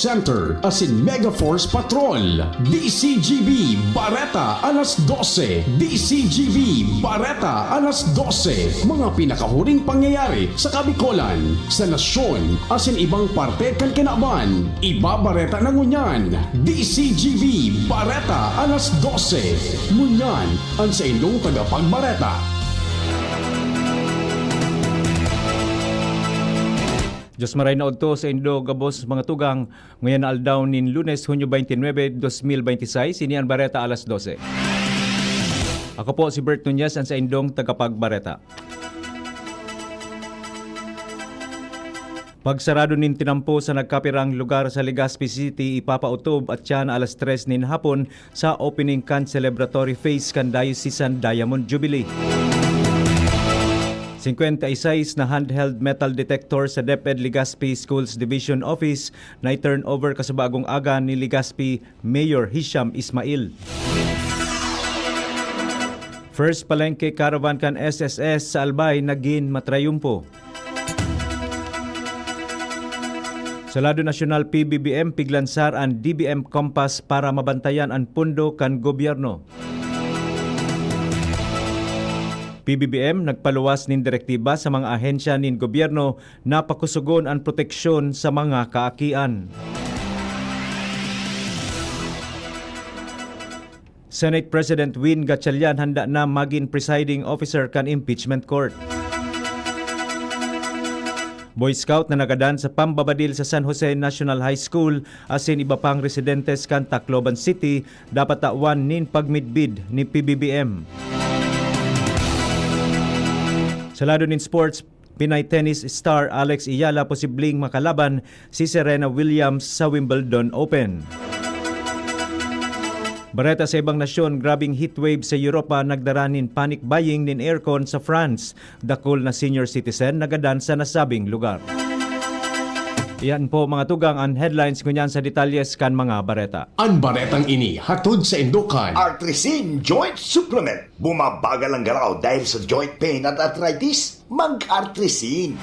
Center as in Mega Force Patrol. DCGB Bareta alas 12. DCGB Bareta alas 12. Mga pinakahuling pangyayari sa Kabikolan, sa nasyon, as in ibang parte kan kinaban. Iba Bareta na ngunyan. DCGB Bareta alas 12. Ngunyan ang sa inyong tagapagbareta. Diyos maray na odto sa Indo Gabos mga tugang ngayon na aldaw nin Lunes, Hunyo 29, 2026, inian Bareta alas 12. Ako po si Bert Nunez ang sa Indong tagapagbareta. Pagsarado nin tinampo sa nagkapirang lugar sa Legazpi City, ipapautob at yan alas 3 nin hapon sa opening kan celebratory phase kan Diocesan Diamond Jubilee. 56 na handheld metal detector sa DepEd Legazpi Schools Division Office na i-turn over kasabagong aga ni Legazpi Mayor Hisham Ismail. First palengke caravan kan SSS sa Albay naging matrayumpo. Sa lado nasyonal PBBM piglansar ang DBM Compass para mabantayan ang pundo kan gobyerno. PBBM nagpaluwas nin direktiba sa mga ahensya nin gobyerno na pakusugon ang proteksyon sa mga kaakian. Senate President Win Gatchalian handa na maging presiding officer kan impeachment court. Boy Scout na nagadan sa pambabadil sa San Jose National High School asin iba pang residentes kan Tacloban City dapat tawan nin pagmidbid ni PBBM. Sa lado nin sports, Pinay tennis star Alex Iyala posibleng makalaban si Serena Williams sa Wimbledon Open. Bareta sa ibang nasyon, grabing heatwave sa Europa nagdaranin panic buying nin aircon sa France. Dakol na senior citizen nagadan sa nasabing lugar. Iyan po mga tugang ang headlines kunyan sa detalyes kan mga bareta. Ang baretang ini hatod sa Indukan. Artrisin Joint Supplement. Bumabagal ang galaw dahil sa joint pain at arthritis. Mag-Artrisin.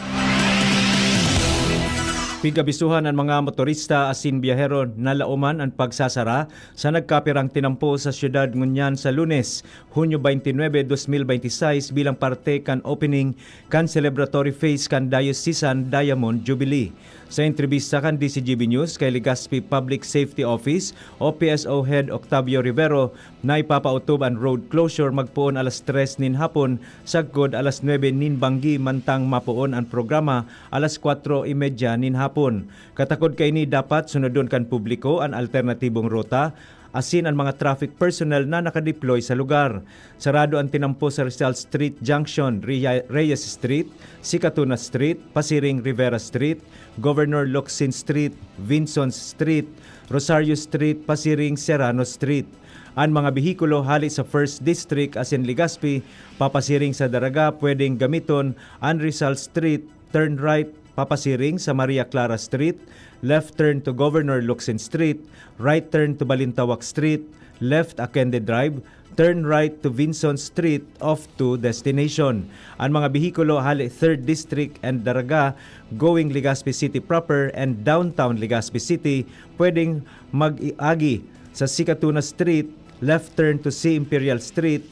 Pigabisuhan ang mga motorista asin biyahero na lauman ang pagsasara sa nagkapirang tinampo sa siyudad ngunyan sa Lunes, Hunyo 29, 2026 bilang parte kan opening kan celebratory phase kan Diocesan Diamond Jubilee. Sa entrevista kan DCGB News kay Legazpi Public Safety Office o PSO Head Octavio Rivero na ipapautob ang road closure magpuon alas 3 nin hapon sagkod alas 9 nin banggi mantang mapuon ang programa alas 4:30 nin hapon. Katakod kay ni dapat sunodon kan publiko ang alternatibong ruta asin ang mga traffic personnel na nakadeploy sa lugar. Sarado ang tinampo sa Rizal Street Junction, Reyes Street, Sicatuna Street, Pasiring Rivera Street, Governor Locsin Street, Vinson Street, Rosario Street, Pasiring Serrano Street. Ang mga bihikulo hali sa 1st District asin Legazpi, papasiring sa Daraga, pwedeng gamiton ang Rizal Street, turn right, papasiring sa Maria Clara Street, left turn to Governor Locsin Street, right turn to Balintawak Street, left Akende Drive, turn right to Vinson Street off to destination. Ang mga bihikulo hali 3rd District and Daraga going Legazpi City proper and downtown Legazpi City pwedeng mag-iagi sa Sicatuna Street, left turn to C. Imperial Street,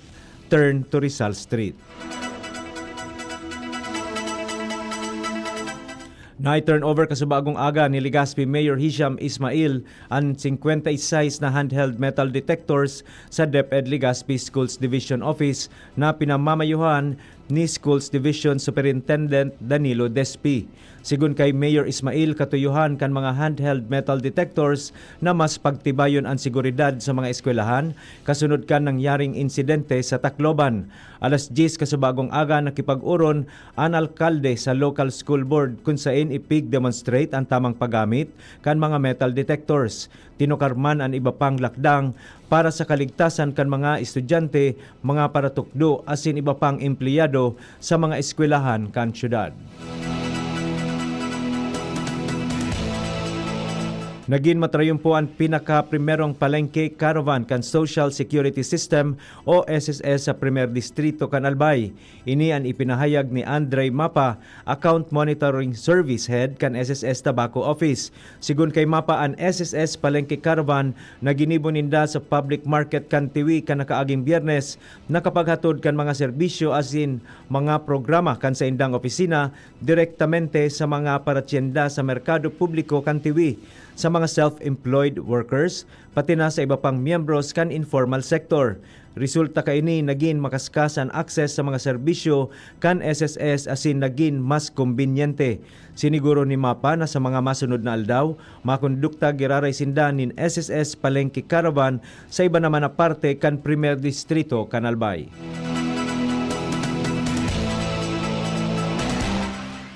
turn to Rizal Street. Na-turn over kasubagong aga ni Legazpi Mayor Hisham Ismail ang 56 na handheld metal detectors sa DepEd Legazpi Schools Division Office na pinamamayuhan ni Schools Division Superintendent Danilo Despi. Sigun kay Mayor Ismail, katuyuhan kan mga handheld metal detectors na mas pagtibayon ang seguridad sa mga eskwelahan kasunod kan nangyaring insidente sa Tacloban. Alas 10 kasubagong aga nakipag-uron ang alkalde sa local school board kung saan ipig-demonstrate ang tamang paggamit kan mga metal detectors. Tinukarman ang iba pang lakdang para sa kaligtasan kan mga estudyante, mga paratukdo asin iba pang empleyado sa mga eskwelahan kan syudad. Naging matrayumpo ang pinaka-primerong palengke caravan kan Social Security System o SSS sa Primer Distrito kan Albay. Ini ang ipinahayag ni Andre Mapa, Account Monitoring Service Head kan SSS Tobacco Office. Sigun kay Mapa, ang SSS palengke caravan na ginibo ninda sa public market kan Tiwi kan nakaaging Biyernes, nakapaghatod kan mga serbisyo asin mga programa kan sa indang opisina direktamente sa mga paratyenda sa merkado publiko kan Tiwi, sa mga self-employed workers, pati na sa iba pang miyembros kan informal sector. Resulta kaini naging makaskasan access sa mga serbisyo kan SSS asin naging mas kumbinyente. Siniguro ni Mapa na sa mga masunod na aldaw, makondukta giraray sinda nin SSS palengke caravan sa iba naman na parte kan Primer Distrito kan Albay.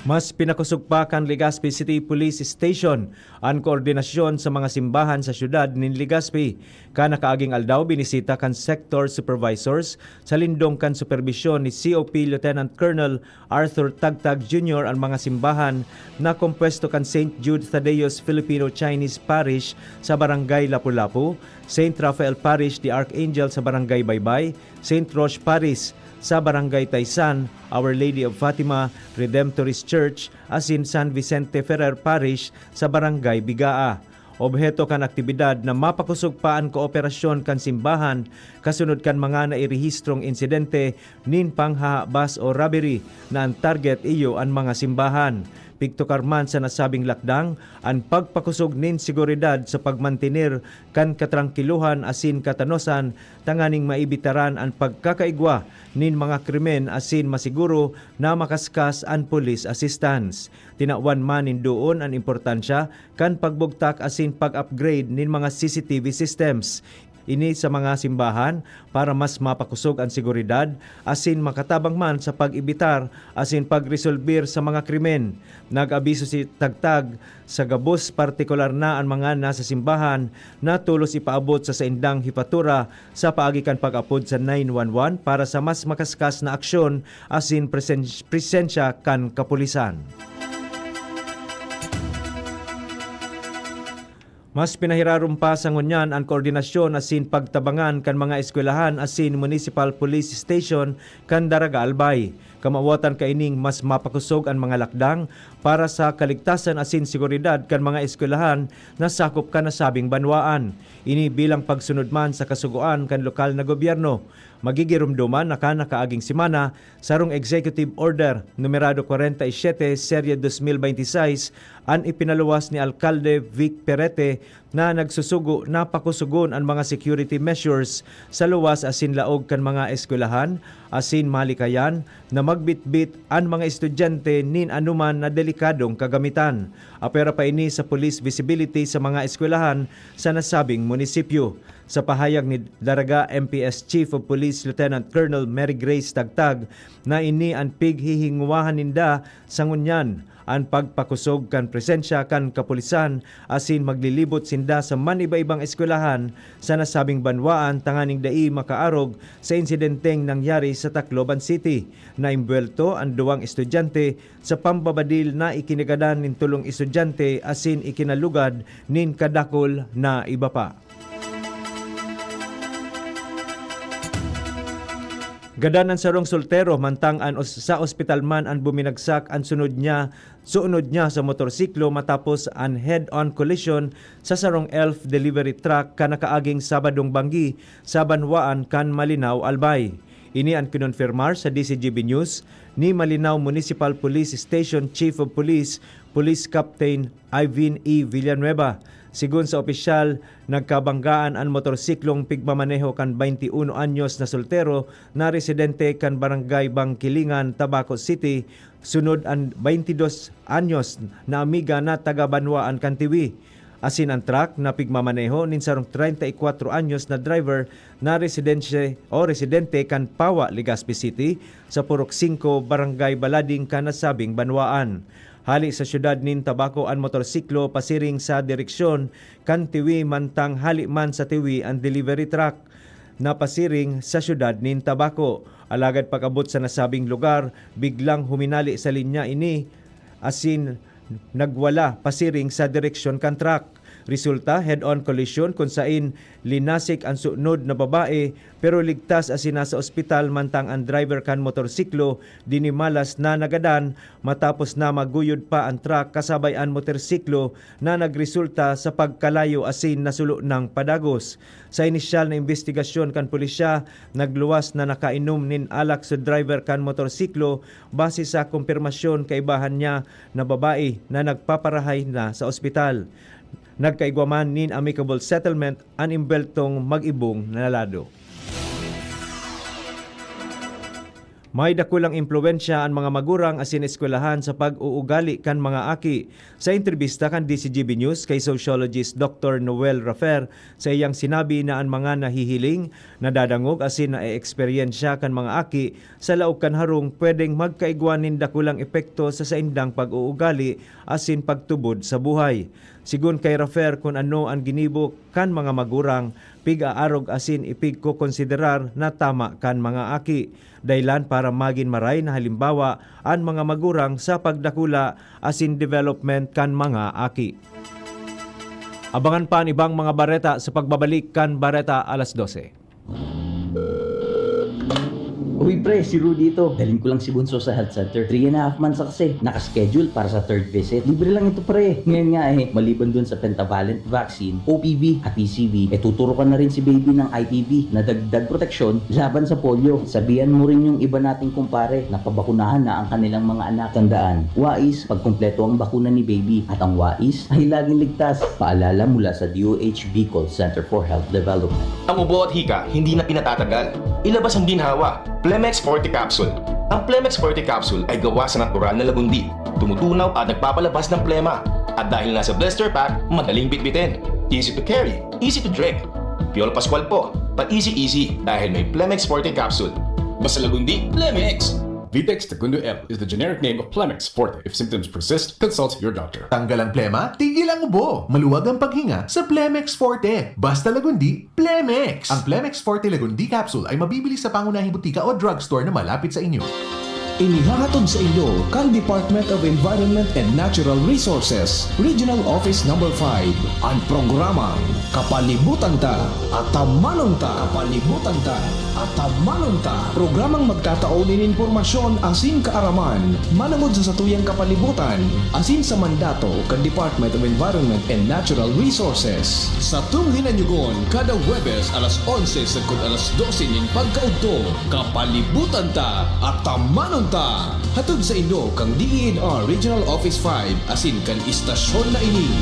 Mas pinakusog pa kan Legazpi City Police Station ang koordinasyon sa mga simbahan sa syudad nin Legazpi. Kana kaaging aldaw binisita kan sector supervisors sa lindong kan supervisyon ni COP Lieutenant Colonel Arthur Tagtag Jr. ang mga simbahan na kompwesto kan St. Jude Thaddeus Filipino-Chinese Parish sa Barangay Lapu-Lapu, St. Raphael Parish the Archangel sa Barangay Baybay, St. Roche Parish sa Barangay Taysan, Our Lady of Fatima Redemptorist Church, asin San Vicente Ferrer Parish sa Barangay Bigaa. Obheto kan aktibidad na mapakusog pa ang kooperasyon kan simbahan kasunod kan mga nairehistrong insidente nin panghahabas o robbery na ang target iyo ang mga simbahan. Piktukarman sa nasabing lakdang ang pagpakusog nin seguridad sa pagmantinir kan katrangkiluhan asin katanosan tanganing maibitaran ang pagkakaigwa nin mga krimen asin masiguro na makaskas ang police assistance. Tinawan man nin doon ang importansya kan pagbugtak asin pag-upgrade nin mga CCTV systems. Ini sa mga simbahan para mas mapakusog ang seguridad asin makatabang man sa pag-ibitar asin pagresolbir sa mga krimen. Nag-abiso si Tagtag sa gabos partikular na ang mga nasa simbahan na tulos ipaabot sa saindang hipatura sa paagikan pag-apod sa 911 para sa mas makaskas na aksyon asin presensya kan kapulisan. Mas pinahiraron pa sa ngunyan ang koordinasyon asin pagtabangan kan mga eskwelahan asin municipal police station kan Daraga Albay. Kamawatan kaining mas mapakusog ang mga lakdang para sa kaligtasan asin seguridad kan mga eskwelahan na sakop kan nasabing banwaan. Ini bilang pagsunod man sa kasuguan kan lokal na gobyerno. Magigirumduman na nakaaging simana sarong Executive Order numerado 47 Serye 2026 ang ipinaluwas ni Alkalde Vic Perete na nagsusugo na pakusugon ang mga security measures sa luwas asin laog kan mga eskwelahan asin malikayan na magbitbit ang mga estudyante nin anuman na delikadong kagamitan. Apera pa ini sa police visibility sa mga eskwelahan sa nasabing munisipyo. Sa pahayag ni Daraga MPS Chief of Police Lieutenant Colonel Mary Grace Tagtag na ini ang pighihinguwahan ninda sa ngunyan ang pagpakusog kan presensya kan kapulisan asin maglilibot sinda sa maniba-ibang eskwelahan sa nasabing banwaan tanganing dai makaarog sa insidenteng nangyari sa Tacloban City na imbwelto ang duwang estudyante sa pambabadil na ikinagadan nin tulong estudyante asin ikinalugad nin kadakol na iba pa. Gadanan sarong soltero mantang sa ospital man ang buminagsak ang sunod niya sa motorsiklo matapos ang head-on collision sa sarong ELF delivery truck kanakaaging Sabadong Banggi sa Banwaan kan Malinaw, Albay. Ini ang kinonfirmar sa DCGB News ni Malinaw Municipal Police Station Chief of Police, Police Captain Ivan E. Villanueva. Sigun sa opisyal, nagkabanggaan ang motorsiklong pigmamaneho kan 21 anyos na soltero na residente kan Barangay Bangkilingan, Tabaco City, sunod ang 22 anyos na amiga na taga-Banwaan kan Tiwi. Asin ang truck na pigmamaneho nin sarong 34 anyos na driver na residente kan Pawa, Legazpi City sa Purok 5, Barangay Balading kan nasabing Banwaan. Hali sa syudad nin Tabaco ang motorsiklo pasiring sa direksyon kan Tiwi mantang hali man sa Tiwi ang delivery truck na pasiring sa syudad nin Tabaco. Alagad pagabot sa nasabing lugar, biglang huminali sa linya ini asin nagwala pasiring sa direksyon kan truck. Resulta, head-on collision kung sain linasik ang sunod na babae pero ligtas asina sa ospital mantang ang driver kan motorsiklo dinimalas na nagadan matapos na maguyod pa ang truck kasabay ang motorsiklo na nagresulta sa pagkalayo asin nasulo ng padagos. Sa inisyal na investigasyon kan pulisya, nagluwas na nakainom nin alak sa driver kan motorsiklo base sa kumpirmasyon kaibahan niya na babae na nagpaparahay na sa ospital. Nagkaigwaman nin amicable settlement ang imbeltong mag-ibong nalado. May dakulang impluwensya ang mga magurang asin eskwelahan sa pag-uugali kan mga aki. Sa entrevista kan DCGB News kay sociologist Dr. Noel Rafer, sa iyang sinabi na ang mga nahihiling, nadadangog asin na e-eksperyensya kan mga aki sa laog kan harong pwedeng magkaigwanin dakulang epekto sa saindang pag-uugali asin pagtubod sa buhay. Sigun kay Rafer kung ano ang ginibo kan mga magurang, pig-aarog asin ipig ko konsiderar na tama kan mga aki. Dailan para magin maray na halimbawa ang mga magurang sa pagdakula asin development kan mga aki. Abangan pa ang ibang mga bareta sa pagbabalik kan Bareta alas 12. Uy pre, si Rudy ito. Dalhin ko lang si Bunso sa health center. 3.5 months na kasi. Nakaschedule para sa third visit. Libre lang ito pre. Ngayon nga maliban dun sa pentavalent vaccine, OPV at PCV, tuturo ka na rin si baby ng IPV na dagdag proteksyon laban sa polio. Sabihan mo rin yung iba nating kumpare na pabakunahan na ang kanilang mga anak. Tandaan, wais pagkumpleto ang bakuna ni baby at ang wais ay laging ligtas. Paalala mula sa DOH Bicol Center for Health Development. Ang ubo at hika hindi na pinatatagal. Ilabas ang ginhawa. Plemex Forte Capsule. Ang Plemex Forte Capsule ay gawa sa natural na lagundi, tumutunaw at nagpapalabas ng plema. At dahil nasa blister pack, madaling bitbitin. Easy to carry, easy to drink. Piol Pascual po, pa-easy dahil may Plemex Forte Capsule. Basta lagundi, Plemex! Vitex Taekwondo L is the generic name of Plemex Forte. If symptoms persist, consult your doctor. Tanggal ang plema, tigil ang ubo. Maluwag ang paghinga sa Plemex Forte. Basta lagundi, Plemex! Ang Plemex Forte Lagundi Capsule ay mabibili sa pangunahing butika o drugstore na malapit sa inyo. Inihahatod sa inyo kan Department of Environment and Natural Resources, Regional Office No. 5, ang programang Kapalibutan Ta at Tamanon Ta. Kapalibutan Ta at Tamanon Ta. Programang magtataunin informasyon asin kaaraman, manangod sa satuyang kapalibutan, asin sa mandato kan Department of Environment and Natural Resources. Sa tunghinanyugon, kada Webes alas 11 sagkod alas 12 ning pagkaudto, Kapalibutan Ta at Tamanon Ta. Hatod sa inyo kang DENR Regional Office 5 asin kan istasyon na ini.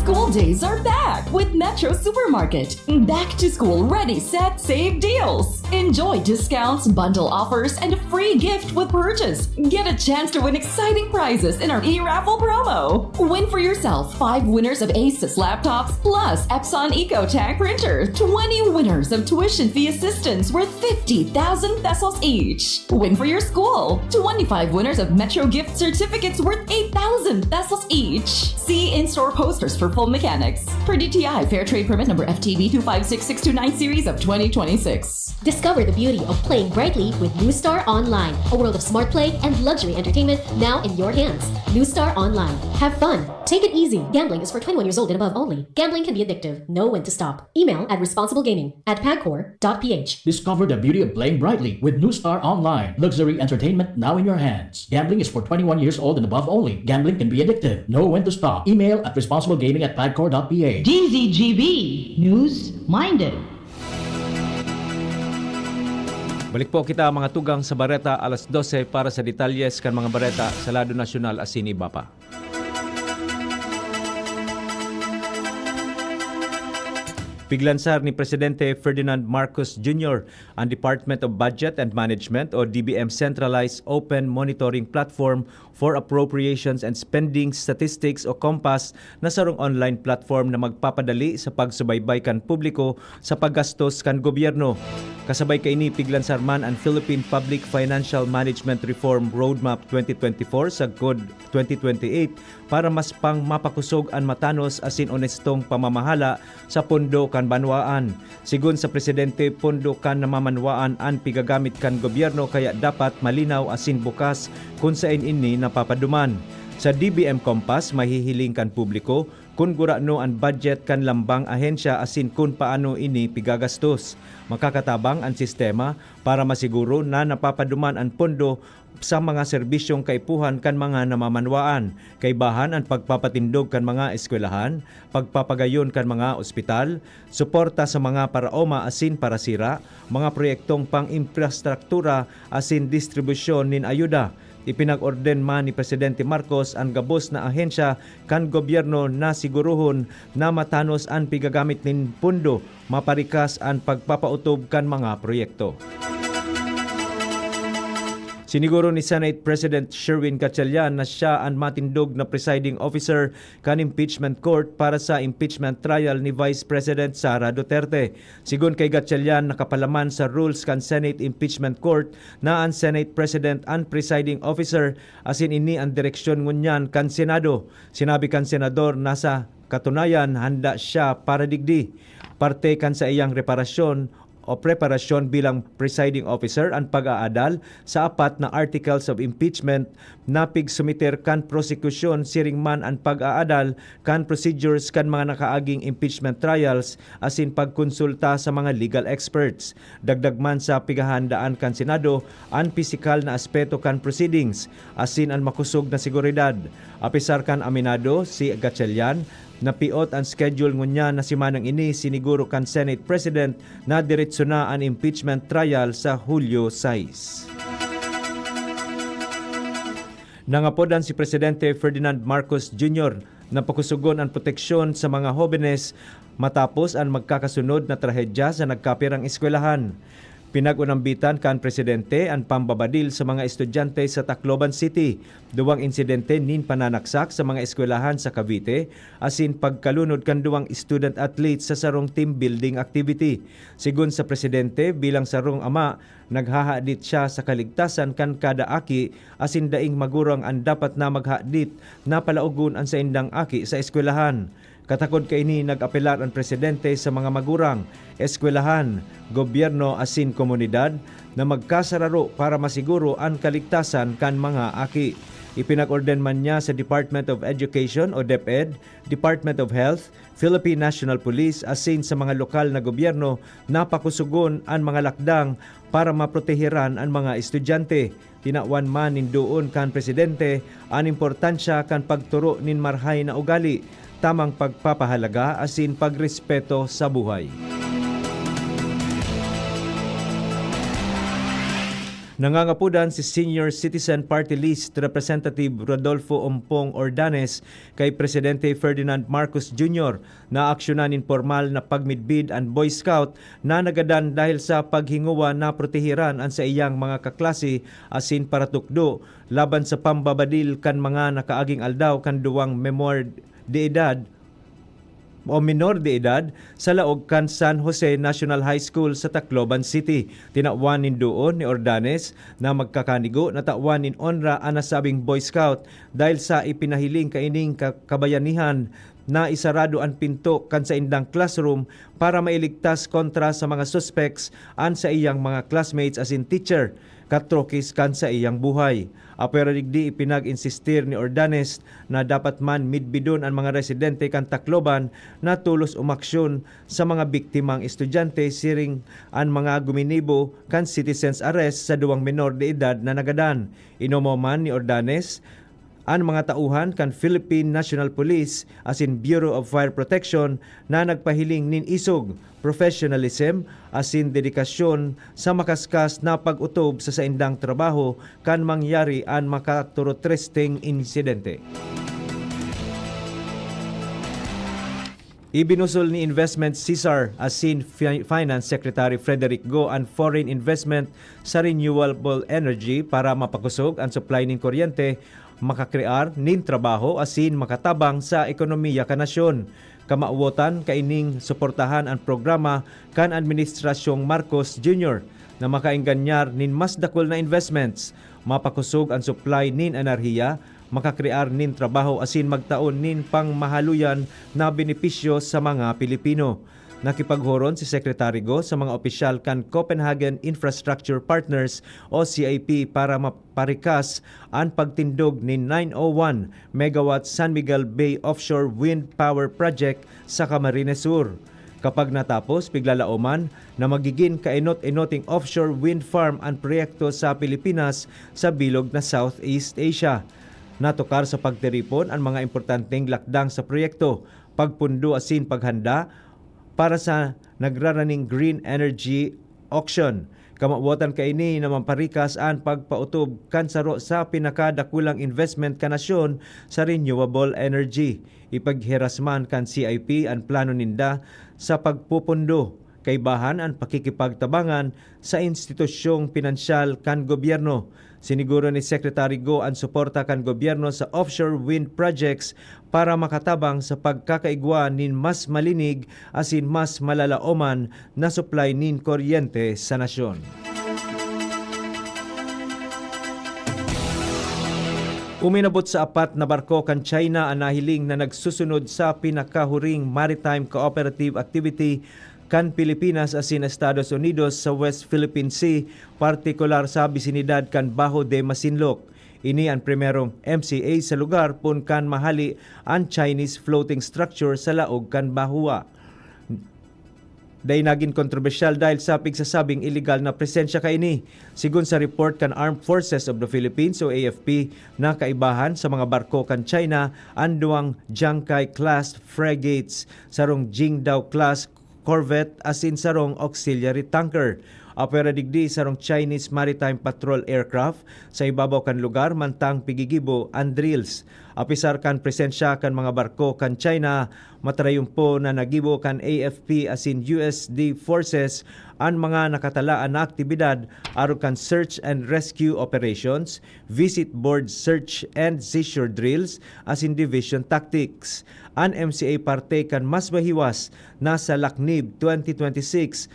School days are back with Metro Supermarket. Back to school ready, set, save deals. Enjoy discounts, bundle offers, and a free gift with purchase. Get a chance to win exciting prizes in our e-raffle promo. Win for yourself 5 winners of Asus laptops plus Epson EcoTag printer. 20 winners of tuition fee assistance worth 50,000 pesos each. Win for your school 25 winners of Metro gift certificates worth 8,000 pesos each. See in-store posters for full mechanics. Per DTI Fair Trade Permit number FTB 256629 series of 2026. Discover the beauty of playing brightly with New Star Online, a world of smart play and luxury entertainment now in your hands. New Star Online. Have fun. Take it easy. Gambling is for 21 years old and above only. Gambling can be addictive. Know when to stop. Email at responsiblegaming@pagcor.ph. Discover the beauty of playing brightly with New Star Online. Luxury entertainment now in your hands. Gambling is for 21 years old and above only. Gambling can be addictive. Know when to stop. Email at responsiblegaming@pagcor.ph. DZGB News Minded. Balik po kita mga tugang sa Bareta alas 12 para sa detalyes kan mga bareta sa lado nasyonal asin iba pa. Piglansar ni Presidente Ferdinand Marcos Jr. ang Department of Budget and Management o DBM Centralized Open Monitoring Platform for Appropriations and Spending Statistics o COMPAS na sarong online platform na magpapadali sa pagsubaybay kan publiko sa paggastos kan gobyerno. Kasabay kay ini piglansarman ang Philippine Public Financial Management Reform Roadmap 2024 sa COD 2028 para mas pang mapakusog ang matanos asin onestong pamamahala sa pondo kan banwaan. Sigun sa presidente, pondo kan namamanwaan ang pigagamit kan gobyerno kaya dapat malinaw asin bukas kung saan ini napapaduman. Sa DBM Compass, mahihiling kan publiko kung gurano ang budget kan lambang ahensya asin kung paano ini pigagastos. Makakatabang ang sistema para masiguro na napapaduman ang pondo sa mga serbisyong kaipuhan kan mga namamanwaan, kaibahan ang pagpapatindog kan mga eskwelahan, pagpapagayon kan mga ospital, suporta sa mga paraoma asin parasira, mga proyektong pang-infrastruktura asin distribusyon nin ayuda. Ipinag-orden man ni Presidente Marcos ang gabos na ahensya kan gobyerno na siguruhon na matanos ang pigagamit nin pundo, maparikas ang pagpapautob kan mga proyekto. Siniguro ni Senate President Sherwin Gatchalian na siya ang matindog na presiding officer kan impeachment court para sa impeachment trial ni Vice President Sara Duterte. Sigun kay Gatchalian, nakapalaman sa rules kan Senate Impeachment Court na ang Senate President ang presiding officer asin ini ang direksyon ngunyan kan Senado. Sinabi kan Senador na sa katunayan handa siya para digdi. Parte kan sa iyang reparasyon o preparasyon bilang presiding officer ang pag-aadal sa apat na articles of impeachment na pigsumiter kan prosekusyon siring man ang pag-aadal kan procedures kan mga nakaaging impeachment trials asin pagkonsulta sa mga legal experts. Dagdag man sa pigahandaan kan Senado ang pisikal na aspeto kan proceedings asin ang makusog na seguridad. Apisar kan aminado si Gatchalian na piot ang schedule ngunya na si manang ini siniguro kan Senate President na diretso na ang impeachment trial sa Hulyo 6. Nangapodan si Presidente Ferdinand Marcos Jr. na pakusugon ang proteksyon sa mga hobenes matapos ang magkakasunod na trahedya sa nagkapirang eskwelahan. Pinag-unambitan kan Presidente ang pambabadil sa mga estudyante sa Tacloban City. Duwang insidente nin pananaksak sa mga eskwelahan sa Cavite asin pagkalunod kan duwang student athletes sa sarong team building activity. Sigun sa Presidente, bilang sarong ama, naghahadit siya sa kaligtasan kan kada aki asin daing magurang ang dapat na maghadit na palaugon ang sa indang aki sa eskwelahan. Katakod kay ini nag-apelar ang Presidente sa mga magurang, eskwelahan, gobyerno asin komunidad na magkasararo para masiguro ang kaligtasan kan mga aki. Ipinag-orden man niya sa Department of Education o DepEd, Department of Health, Philippine National Police asin sa mga lokal na gobyerno na pakusugon ang mga lakdang para maprotehiran ang mga estudyante. Tinawan man nindoon kan Presidente ang importansya kan pagturo nin marhay na ugali, tamang pagpapahalaga asin pagrespeto sa buhay. Nangangapudan si Senior Citizen Party List Representative Rodolfo Ompong Ordanes kay Presidente Ferdinand Marcos Jr. na aksyonanin formal na pagmidbid ang Boy Scout na nagadan dahil sa paghinguwa na protehiran ang sa iyang mga kaklase asin paratukdo laban sa pambabadil kan mga nakaaging aldaw kan duwang minor de edad sa laog kan San Jose National High School sa Tacloban City. Tinawan doon ni Ordanes na magkakanigo na tawan in onra ang nasabing Boy Scout dahil sa ipinahiling kaining kabayanihan na isarado ang pinto kan sa indang classroom para mailigtas kontra sa mga suspects an sa iyang mga classmates asin teacher katrokis kan sa iyang buhay. Apero digdi ipinag-insistir ni Ordanes na dapat man midbidon ang mga residente kan Tacloban na tulos umaksyon sa mga biktimang estudyante siring ang mga guminibo kan citizens arrest sa duwang minor de edad na nagadan. Inomoman ni Ordanes ang mga tauhan kan Philippine National Police asin Bureau of Fire Protection na nagpahiling nin isog, professionalism asin dedikasyon sa makaskas na pag-utob sa saindang trabaho kan mangyari ang makaturotresting insidente. Ibinusol ni Investment Cesar asin Finance Secretary Frederick Go ang foreign investment sa renewable energy para mapakusog ang supply ng kuryente makakrear nin trabaho asin makatabang sa ekonomiya ka nasyon. Kamauwotan kaining suportahan ang programa kan Administrasyong Marcos Jr. na makaingganyar nin mas dakol na investments, mapakusog ang supply nin enerhiya, makakrear nin trabaho asin magtaon nin pangmahaluyan na benepisyo sa mga Pilipino. Nakipaghoron si Secretary Go sa mga opisyal kan Copenhagen Infrastructure Partners o CIP para maparikas ang pagtindog ni 901 megawatt San Miguel Bay Offshore Wind Power Project sa Camarines Sur. Kapag natapos, piglalauman na magiging kainot-inoting offshore wind farm ang proyekto sa Pilipinas sa bilog na Southeast Asia. Natukar sa pagtiripon ang mga importanteng lakdang sa proyekto, pagpundo asin paghanda para sa nagraraning green energy auction. Kamawatan kaini na mamparikas ang pagpautob kansaro sa pinakadakulang investment ka nasyon sa renewable energy. Ipaghirasman kan CIP ang plano ninda sa pagpupundo kay bahan ang pakikipagtabangan sa institusyong pinansyal kan gobyerno. Siniguro ni Secretary Go ang suporta kan gobyerno sa offshore wind projects para makatabang sa pagkakaigwa nin mas malinig asin mas malalaoman na supply nin kuryente sa nasyon. Uminabot sa 4 na barko kan China ang nahiling na nagsusunod sa pinakahuring maritime cooperative activity kan Pilipinas asin Estados Unidos sa West Philippine Sea, partikular sa bisinidad kan Bajo de Masinloc. Ini ang primerong MCA sa lugar pun kan mahali ang Chinese floating structure sa laog kan Bahua. Day naging kontrobersyal dahil sa pigsasabing illegal na presensya kaini. Sigun sa report kan Armed Forces of the Philippines o AFP na kaibahan sa mga barko kan China ang duwang Jiangkai class frigates, sarong Jingdao class corvette asin sarong auxiliary tanker. Apera digdi sarong Chinese Maritime Patrol aircraft sa ibabaw kan lugar mantang pigigibo ang drills. Apisar kan presensya kan mga barko kan China, matrayumpo na nagibo kan AFP asin USD forces ang mga nakatalaan na aktibidad aron kan search and rescue operations, visit board search and seizure drills asin division tactics. Ang MCA parte kan mas mahiwas na sa Laknib 2026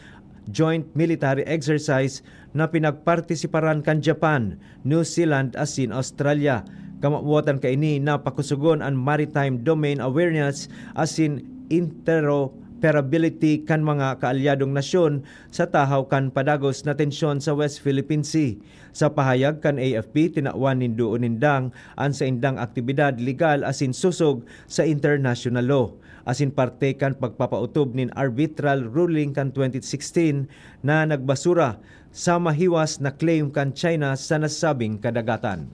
joint military exercise na pinagpartisiparan kan Japan, New Zealand asin Australia. Kamawatan kaini na pakusugon ang maritime domain awareness asin interoperability kan mga kaalyadong nasyon sa tahaw kan padagos na tensyon sa West Philippine Sea. Sa pahayag kan AFP, tinawan nindoon nindang ang sa indang aktibidad legal asin susog sa international law. Asin parte kan pagpapautob nin arbitral ruling kan 2016 na nagbasura sa mahiwas na claim kan China sa nasabing kadagatan.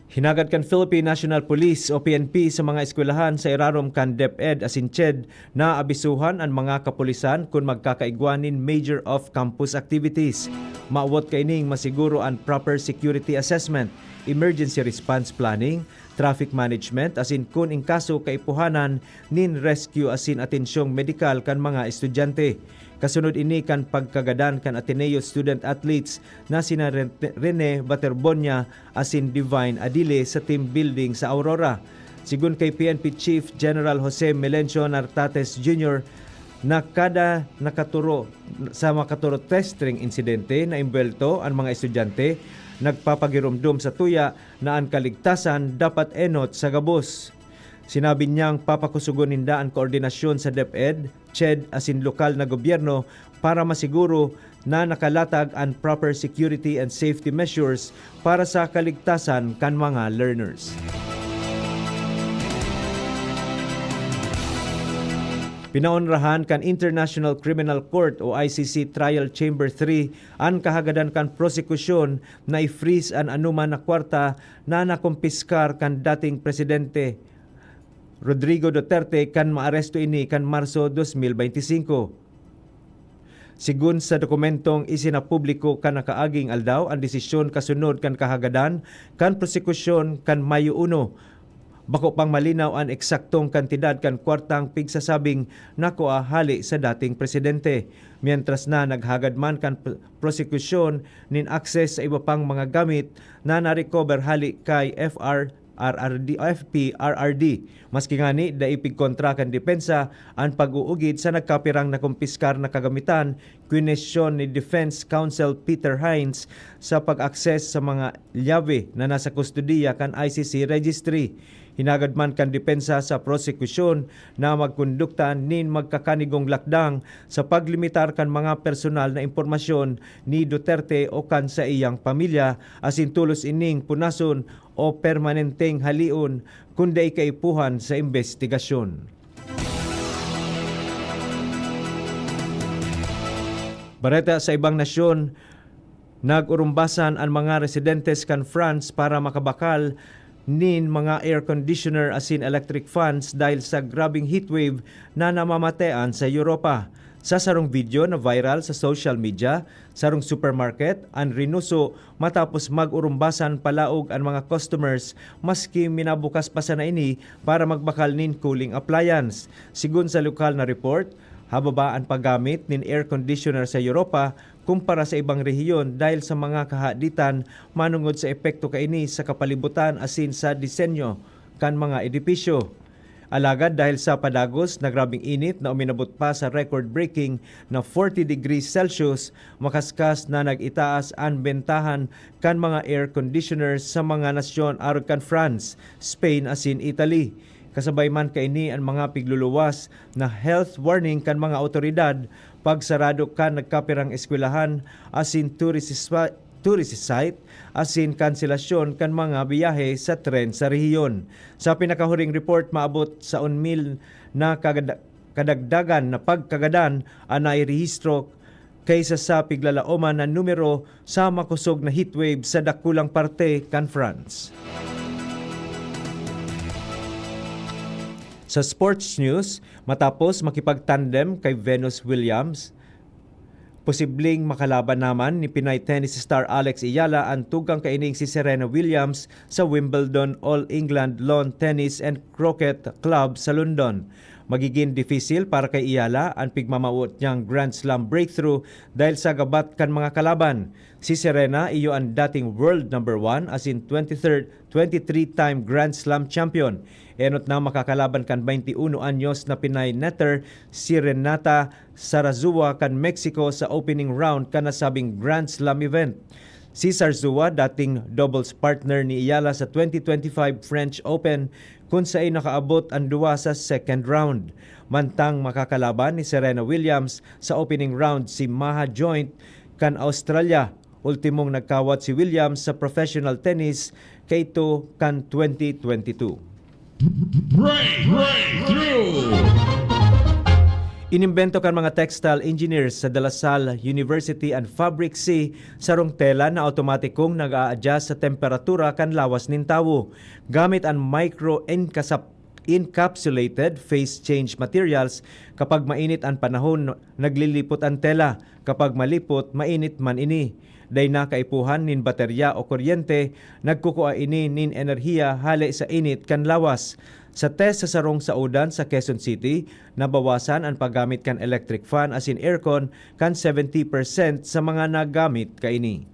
Hinagad kan Philippine National Police o PNP sa mga eskwelahan sa irarom kan DepEd asin CHED na abisuhan ang mga kapulisan kung magkakaigwanin major off-campus activities. Maawat kaining masiguro ang proper security assessment, emergency response planning, traffic management asin kung in kaso kaipuhanan nin rescue asin atensyong medikal kan mga estudyante. Kasunod ini kan pagkagadan kan Ateneo student athletes na sina Rene Baterbonia asin Divine Adile sa team building sa Aurora. Sigun kay PNP Chief General Jose Melencio Nartates Jr. na kada nakaturo sa makaturo testing insidente na imbelto ang mga estudyante, nagpapagirumdum sa tuya na ang kaligtasan dapat enot sa gabos. Sinabi niyang papakusugon ninda ang koordinasyon sa DepEd, CHED asin lokal na gobyerno para masiguro na nakalatag ang proper security and safety measures para sa kaligtasan kan mga learners. Pinaonrahan kan International Criminal Court o ICC Trial Chamber 3 ang kahagadan kan prosekusyon na i-freeze ang anuman na kwarta na nakumpiskar kan dating presidente Rodrigo Duterte kan maaresto ini kan Marso 2025. Sigun sa dokumentong isinapubliko kan nakaaging aldaw ang desisyon kasunod kan kahagadan kan prosekusyon kan Mayo 1. Bako pang malinaw ang eksaktong kantidad kan kwartang pigsasabing nakuha hali sa dating presidente. Mientras na naghagad man kan prosekusyon nin akses sa iba pang mga gamit na na-recover hali kay FPRRD. Maski ngani daipig kontra kan depensa ang pag-uugid sa nagkapirang nakumpiskar na kagamitan, kwinesyon ni Defense Counsel Peter Hines sa pag-akses sa mga llave na nasa kustudiya kan ICC registry. Hinagad man kan depensa sa prosekusyon na magkondukta nin magkakanigong lakdang sa paglimitar kan mga personal na impormasyon ni Duterte o kan sa iyang pamilya asin tulos ining punason o permanenteng halion kundi ikaipuhan sa investigasyon. Bareta sa ibang nasyon, nag-urumbasan ang mga residentes kan France para makabakal nin mga air conditioner asin electric fans dahil sa grabing heatwave na namamatean sa Europa. Sa sarong video na viral sa social media, sarong supermarket ang rinuso matapos mag-urumbasan palaog ang mga customers maski minabukas pa sa naini para magbakal nin cooling appliance. Sigun sa lokal na report, hababa ang paggamit nin air conditioner sa Europa kumpara sa ibang rehiyon dahil sa mga kahaditan manungod sa epekto kaini sa kapalibutan asin sa disenyo kan mga edipisyo. Alagad dahil sa padagos na grabing init na uminabot pa sa record-breaking na 40 degrees Celsius, makaskas na nag-itaas ang bentahan kan mga air conditioners sa mga nasyon aron kan France, Spain asin Italy. Kasabay man kaini ang mga pigluluwas na health warning kan mga otoridad pagsarado kan nagkapirang eskwelahan asin tourist site asin kanselasyon kan mga biyahe sa tren sa rehiyon. Sa pinakahuring report maabot sa 1,000 na kadagdagan na pagkagadan ang nairehistro kaysa sa piglalaoman na numero sa makusog na heatwave sa dakulang parte kan France. Sa sports news, matapos makipagtandem kay Venus Williams, posibleng makalaban naman ni Pinay tennis star Alex Ayala ang tugang kaining si Serena Williams sa Wimbledon All-England Lawn Tennis and Croquet Club sa London. Magiging difficile para kay Ayala ang pigmamawot niyang Grand Slam breakthrough dahil sa gabat kan mga kalaban. Si Serena iyo ang dating world number 1 as in 23-time Grand Slam champion. Enot na makakalaban kan 21 anyos na Pinay netter si Renata Zarazua kan Mexico sa opening round kan nasabing Grand Slam event. Si Zarazua dating doubles partner ni Ayala sa 2025 French Open kung saan nakaabot ang duwa sa second round. Mantang makakalaban ni Serena Williams sa opening round si Maha Joint kan Australia. Ultimong nagkawat si Williams sa professional tennis kayto kan 2022. Inimbento kan mga textile engineers sa De La Salle University and Fabric C sarong tela na automatikong nag-a-adjust sa temperatura kan lawas nin tawo. Gamit ang encapsulated phase change materials, kapag mainit ang panahon, naglilipot ang tela. Kapag malipot, mainit man ini. Day na kaipuhan nin baterya o kuryente, nagkukuha ini nin enerhiya hali sa init kan lawas. Sa test sa sarong saudan sa Quezon City, nabawasan ang paggamit kan electric fan as in aircon kan 70% sa mga nagamit kaini.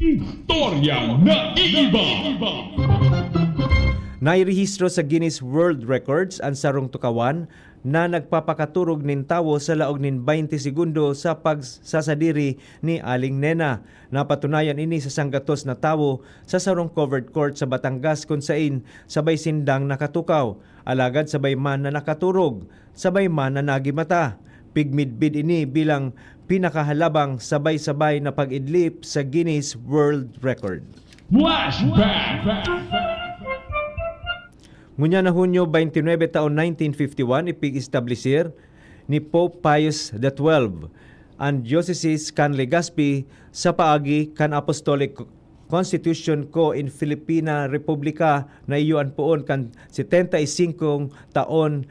Istorya na iiba! Nairehistro sa Guinness World Records ang sarong tukawan na nagpapakaturog nin tawo sa laog nin 20 segundo sa pagsasadiri ni Aling Nena. Napatunayan ini sa sanggatos na tawo sa sarong covered court sa Batangas kung sain sabay sindang nakatukaw. Alagad sabay man na nakaturog, sabay man na nagimata. Pigmidbid ini bilang pinakahalabang sabay-sabay na pag-idlip sa Guinness World Record. Flashback! Ngunya na Hunyo 29 taon 1951 ipig-establisir ni Pope Pius XII ang Diocese kan Legazpi sa paagi kan Apostolic Constitution ko in Filipina Republika na iyuan poon kan 75 taon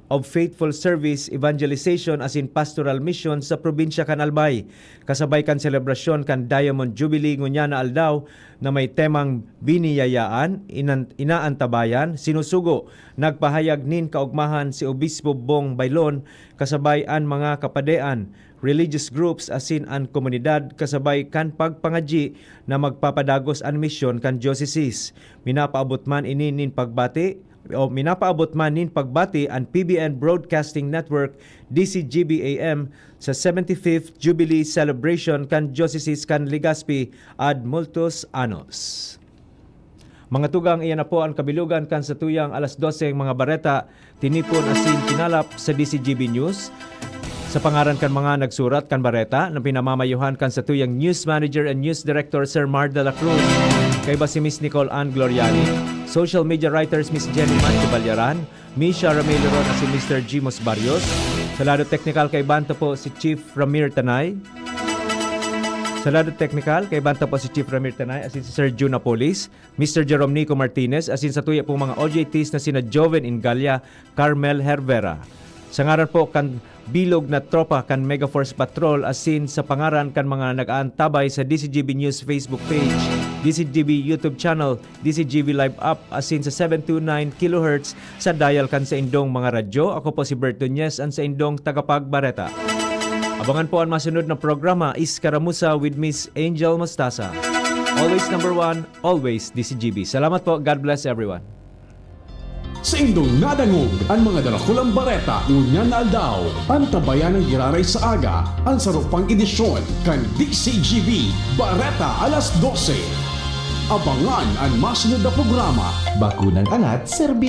of faithful service, evangelization as in pastoral mission sa probinsya kan Albay. Kasabay kan selebrasyon kan Diamond Jubilee ngunya na aldaw na may temang biniyayaan, inaantabayan, sinusugo. Nagpahayag nin kaugmahan si Obispo Bong Bailon kasabay an mga kapadean, religious groups asin an komunidad kasabay kan pagpangadji na magpapadagos an misyon kan diocese. Minapaabot man ini nin pagbati ang PBN Broadcasting Network DCGB-AM sa 75th Jubilee Celebration kan Diocese kan Legazpi ad multos anos. Mga tugang, iyan na po ang kabilugan kan sa tuyang alas 12 mga bareta tinipon asin kinalap sa DCGB News. Sa pangaran kan mga nagsurat kan bareta na pinamamayuhan kan sa tuyang News Manager and News Director Sir Mar de la Cruz, kay ba si Miss Nicole Ann Gloriani, Social Media Writers Miss Jenny Mancho Balyaran, Misha Rameleron at si Mr. Jimos Barrios. Sa lado technical kay banta po si Chief Ramir Tanay. Sa lado technical kay banta po si Chief Ramir Tanay asin si Sir June Napolis, Mr. Jerome Nico Martinez asin sa tuya pong mga OJTs na sina Joven Ingalia, Carmel Hervera. Sa ngaran po kan bilog na tropa kan Megaforce Patrol asin sa pangaran kan mga nag-aantabay sa DCGB News Facebook page, DCGB YouTube channel, DCGB Live App asin sa 729 kHz sa dial kan sa indong mga radyo. Ako po si Bert Duñez ang sa indong tagapagbareta. Abangan po ang masunod na programa Iskaramusa with Miss Angel Mostasa. Always number one, always DCGB. Salamat po. God bless everyone. Sa indong nadangog ang mga dalakulang bareta ngunya na aldaw. Ang tabayan ng giraray sa aga ang sarupang edisyon kan DCGB Bareta alas 12. Abangan ang masunod na programa. Bakunang angat, serbi